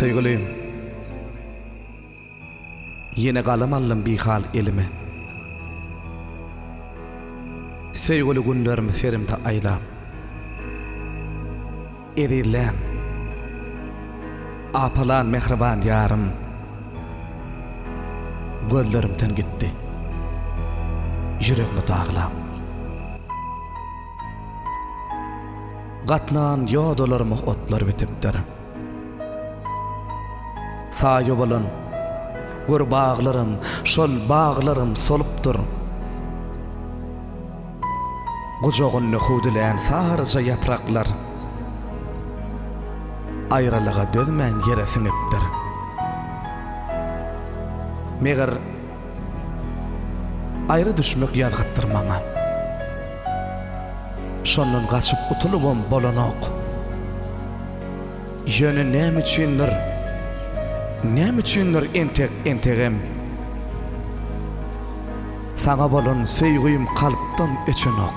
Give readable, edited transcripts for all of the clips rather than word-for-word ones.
Sevgilim, yine kalam aldım bir hal elime. Sevgili günlerimi serimde aylap, erilen, apalan mehriban yarım, gözlerimden gitti, yüreğimi dağlap. Gatnan yodolarımı otlar bitipdir. Sayo bolun, gür bağlarım, şol bağlarım solupdur. Gujoğun nühudileyen sarıca yapraklar, ayrılığa dözmen yere sinipdir. Meğer ayrı düşmek yadgıttırmama. Şonun kaçıp utulubum bolonok. Yönü nem üçindir entegem. Sana bolun sevgiyim kalptan öçünok.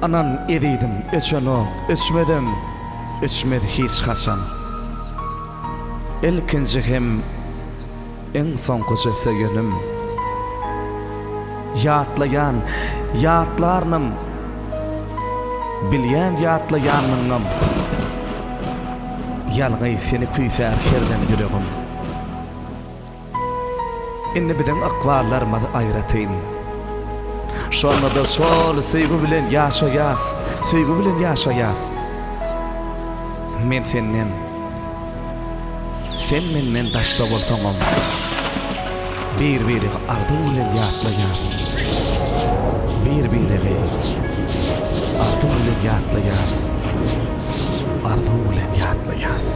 Anan ediydim öçünok, öçmedi hiç kaçan. Elkinci hem en son kocası yönüm. Yatlayan, yatlarnım, bilyen yatlayanmınım. Yalgay seni kuyser kerden yüreğim. Inni biden akvallarmadı ayratayın. Şolma da sol sevgi bilen yaşayas, sevgi bilen yaşayas. Men senden, sen menden daşta bolsaňam. Bir-biri ardy bilen yatlayas. Bir-biri ardy bilen yatlayas. Ardy bilen yatlayas.